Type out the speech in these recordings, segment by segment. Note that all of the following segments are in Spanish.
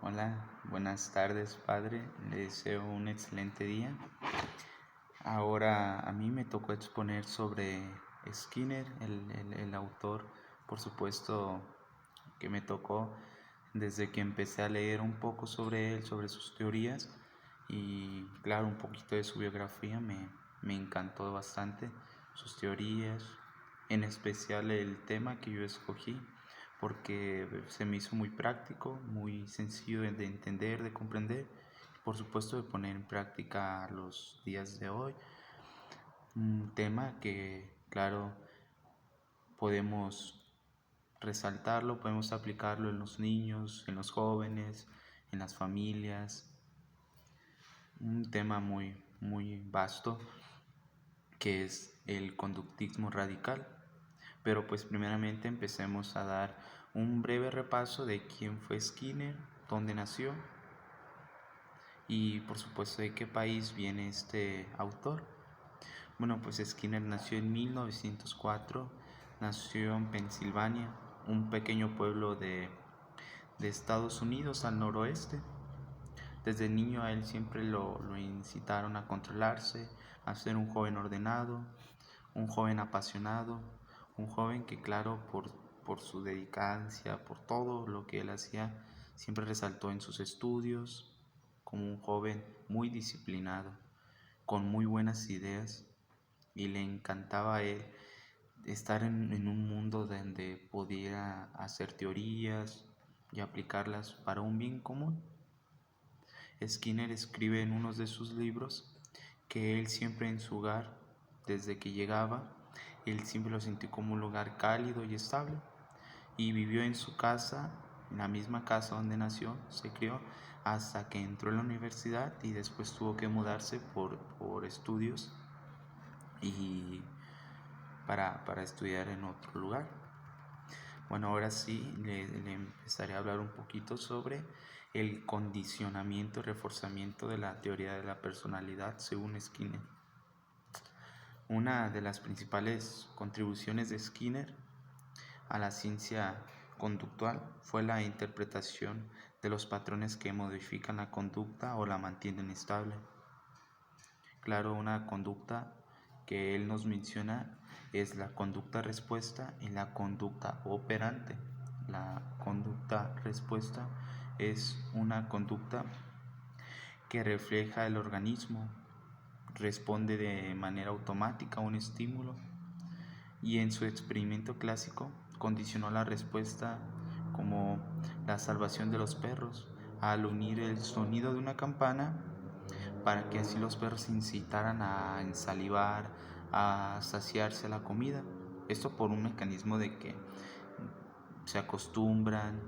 Hola, buenas tardes, padre. Le deseo un excelente día. Ahora a mí me tocó exponer sobre Skinner, el autor, por supuesto que me tocó desde que empecé a leer un poco sobre él, sobre sus teorías y claro, un poquito de su biografía me encantó bastante, sus teorías, en especial el tema que yo escogí porque se me hizo muy práctico, muy sencillo de entender, de comprender, por supuesto de poner en práctica los días de hoy. Un tema que, claro, podemos resaltarlo, podemos aplicarlo en los niños, en los jóvenes, en las familias. Un tema muy vasto que es el conductismo radical. Pero pues primeramente empecemos a dar un breve repaso de quién fue Skinner, dónde nació y por supuesto de qué país viene este autor. Bueno, pues Skinner nació en 1904, nació en Pensilvania, un pequeño pueblo de Estados Unidos al noroeste. Desde niño a él siempre lo incitaron a controlarse, a ser un joven ordenado, un joven apasionado, un joven que claro, por su dedicancia, por todo lo que él hacía, siempre resaltó en sus estudios, como un joven muy disciplinado, con muy buenas ideas, y le encantaba a él estar en un mundo donde pudiera hacer teorías y aplicarlas para un bien común. Skinner escribe en uno de sus libros que él siempre en su hogar, desde que llegaba, él siempre lo sintió como un lugar cálido y estable, y vivió en su casa, en la misma casa donde nació, se crió, hasta que entró en la universidad y después tuvo que mudarse por estudios y para estudiar en otro lugar. Bueno, ahora sí le empezaré a hablar un poquito sobre el condicionamiento y reforzamiento de la teoría de la personalidad según Skinner. Una de las principales contribuciones de Skinner a la ciencia conductual fue la interpretación de los patrones que modifican la conducta o la mantienen estable. Claro, una conducta que él nos menciona es la conducta respuesta y la conducta operante. La conducta respuesta es una conducta que refleja el organismo, responde de manera automática a un estímulo y en su experimento clásico condicionó la respuesta como la salvación de los perros al unir el sonido de una campana para que así los perros se incitaran a ensalivar, a saciarse la comida. Esto por un mecanismo de que se acostumbran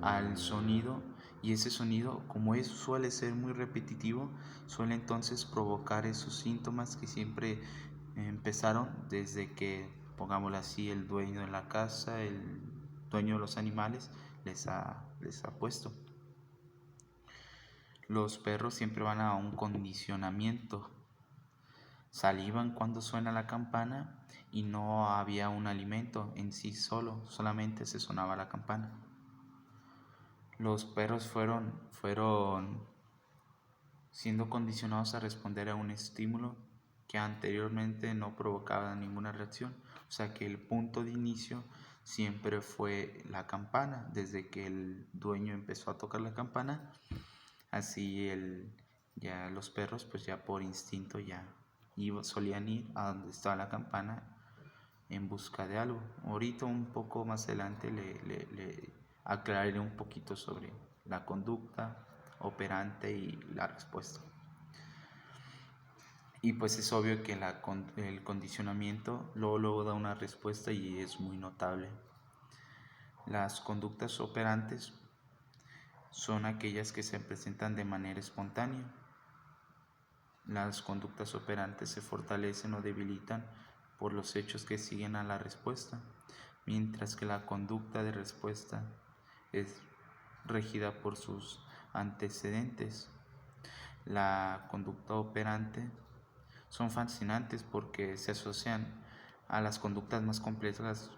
al sonido y ese sonido, como suele ser muy repetitivo, suele entonces provocar esos síntomas que siempre empezaron desde que, pongámoslo así, el dueño de la casa, el dueño de los animales les ha puesto. Los perros siempre van a un condicionamiento. Salivan cuando suena la campana y no había un alimento en sí solo, solamente se sonaba la campana. Los perros fueron siendo condicionados a responder a un estímulo que anteriormente no provocaba ninguna reacción. O sea que el punto de inicio siempre fue la campana. Desde que el dueño empezó a tocar la campana, así ya los perros pues ya por instinto ya solían ir a donde estaba la campana en busca de algo. Ahorita un poco más adelante le aclararé un poquito sobre la conducta operante y la respuesta. Y pues es obvio que el condicionamiento luego da una respuesta y es muy notable. Las conductas operantes son aquellas que se presentan de manera espontánea. Las conductas operantes se fortalecen o debilitan por los hechos que siguen a la respuesta, mientras que la conducta de respuesta es regida por sus antecedentes. La conducta operante son fascinantes porque se asocian a las conductas más complejas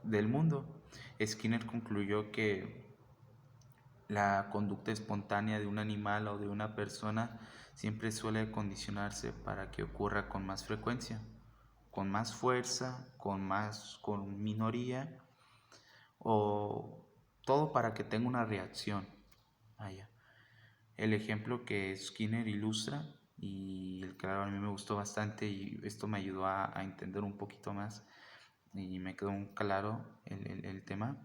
del mundo. Skinner concluyó que la conducta espontánea de un animal o de una persona siempre suele condicionarse para que ocurra con más frecuencia, con más fuerza, con minoría, o todo para que tenga una reacción. Vaya. El ejemplo que Skinner ilustra, y claro, a mí me gustó bastante y esto me ayudó a entender un poquito más y me quedó claro el tema,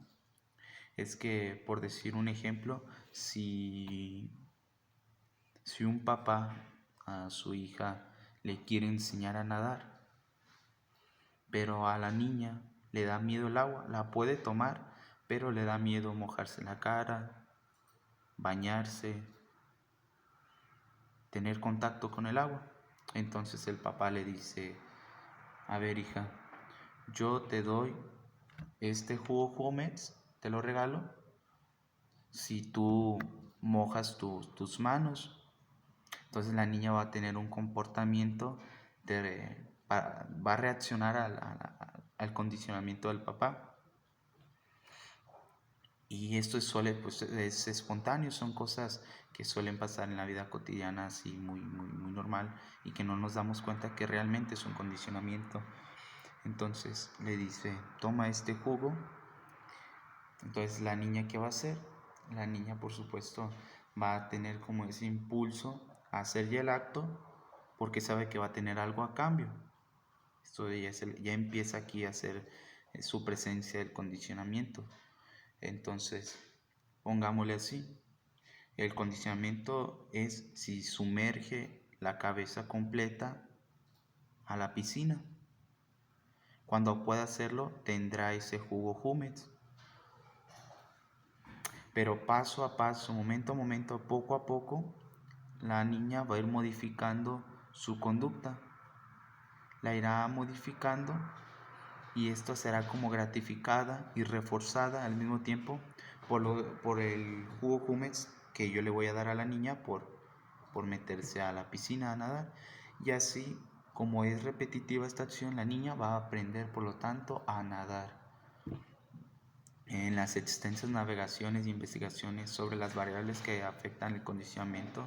es que, por decir un ejemplo, si un papá a su hija le quiere enseñar a nadar, pero a la niña le da miedo el agua, la puede tomar, pero le da miedo mojarse la cara, bañarse, tener contacto con el agua. Entonces el papá le dice: a ver, hija, yo te doy este jugo Jumex, te lo regalo, si tú mojas tus manos. Entonces la niña va a tener un comportamiento, va a reaccionar al condicionamiento del papá. Y esto pues, es espontáneo, son cosas que suelen pasar en la vida cotidiana así muy normal, y que no nos damos cuenta que realmente es un condicionamiento. Entonces le dice: toma este jugo. Entonces la niña, ¿qué va a hacer? La niña, por supuesto, va a tener como ese impulso a hacer ya el acto, porque sabe que va a tener algo a cambio. Esto ya empieza aquí a ser su presencia del condicionamiento. Entonces, pongámosle así: el condicionamiento es si sumerge la cabeza completa a la piscina. Cuando pueda hacerlo, tendrá ese jugo Jumex. Pero paso a paso, momento a momento, poco a poco, la niña va a ir modificando su conducta. La irá modificando, y esto será como gratificada y reforzada al mismo tiempo por el jugo Jumex que yo le voy a dar a la niña por meterse a la piscina a nadar. Y así, como es repetitiva esta acción, la niña va a aprender, por lo tanto, a nadar. En las extensas navegaciones e investigaciones sobre las variables que afectan el condicionamiento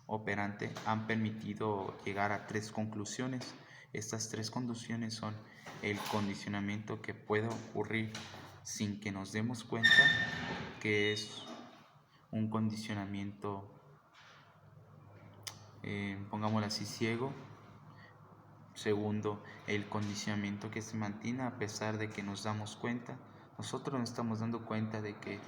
operante han permitido llegar a 3 conclusiones. Estas 3 conclusiones son: el condicionamiento que puede ocurrir sin que nos demos cuenta, que es un condicionamiento, pongámoslo así, ciego. Segundo, el condicionamiento que se mantiene a pesar de que nos damos cuenta. Nosotros nos estamos dando cuenta de que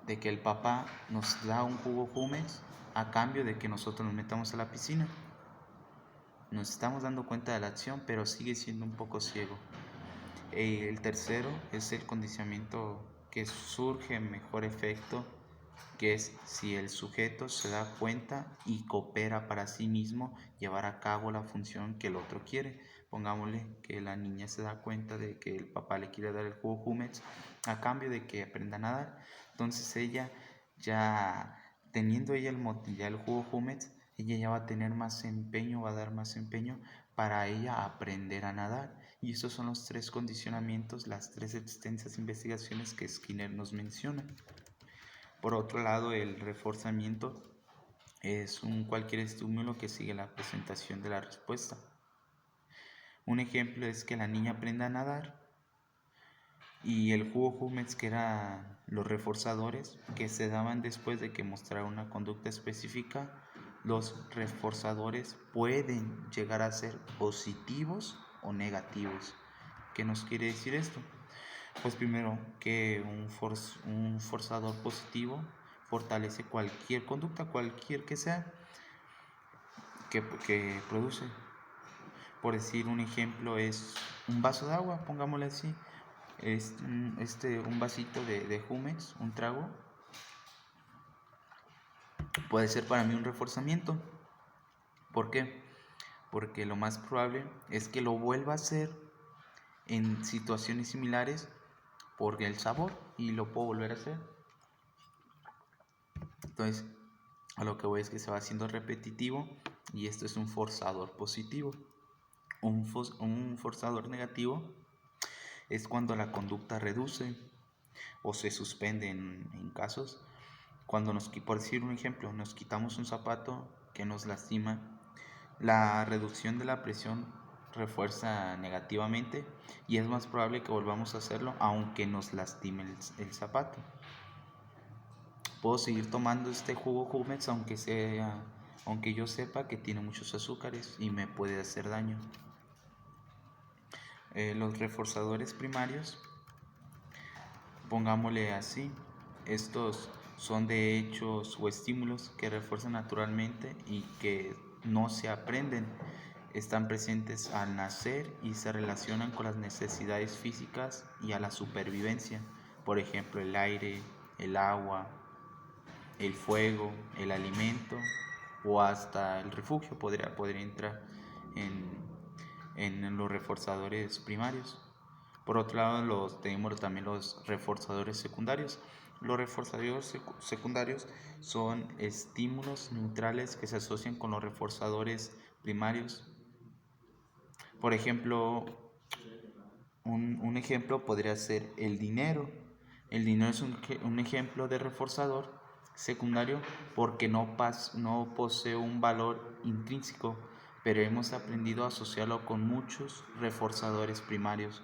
el papá nos da un jugo Jumex a cambio de que nosotros nos metamos a la piscina. Nos estamos dando cuenta de la acción, pero sigue siendo un poco ciego. El tercero es el condicionamiento que surge en mejor efecto, que es si el sujeto se da cuenta y coopera para sí mismo llevar a cabo la función que el otro quiere. Pongámosle que la niña se da cuenta de que el papá le quiere dar el jugo Jumex a cambio de que aprenda a nadar. Entonces ella, ya teniendo ella el jugo Jumex, ella ya va a tener más empeño, va a dar más empeño para ella aprender a nadar. Y estos son los 3 condicionamientos, las 3 extensas investigaciones que Skinner nos menciona. Por otro lado, el reforzamiento es cualquier estímulo que sigue la presentación de la respuesta. Un ejemplo es que la niña aprenda a nadar, y el jugo Jumex, que eran los reforzadores que se daban después de que mostrara una conducta específica, los reforzadores pueden llegar a ser positivos o negativos. ¿Qué nos quiere decir esto? Pues primero, que un forzador positivo fortalece cualquier conducta, cualquier que sea, que produce. Por decir un ejemplo, es un vaso de agua, pongámosle así. Es un vasito de Jumex, un trago, puede ser para mí un reforzamiento. ¿Por qué? Porque lo más probable es que lo vuelva a hacer en situaciones similares por el sabor, y lo puedo volver a hacer. Entonces, a lo que voy es que se va haciendo repetitivo, y esto es un forzador positivo. Un forzador negativo es cuando la conducta reduce o se suspende en casos Cuando por decir un ejemplo, nos quitamos un zapato que nos lastima, la reducción de la presión refuerza negativamente y es más probable que volvamos a hacerlo aunque nos lastime el zapato. Puedo seguir tomando este jugo Jumex aunque yo sepa que tiene muchos azúcares y me puede hacer daño. Los reforzadores primarios, pongámosle así, estos son de hechos o estímulos que refuerzan naturalmente y que no se aprenden. Están presentes al nacer y se relacionan con las necesidades físicas y a la supervivencia. Por ejemplo, el aire, el agua, el fuego, el alimento o hasta el refugio podría entrar en los reforzadores primarios. Por otro lado, tenemos también los reforzadores secundarios. Los reforzadores secundarios son estímulos neutrales que se asocian con los reforzadores primarios. Por ejemplo, un ejemplo podría ser el dinero. El dinero es un ejemplo de reforzador secundario porque no posee un valor intrínseco, pero hemos aprendido a asociarlo con muchos reforzadores primarios.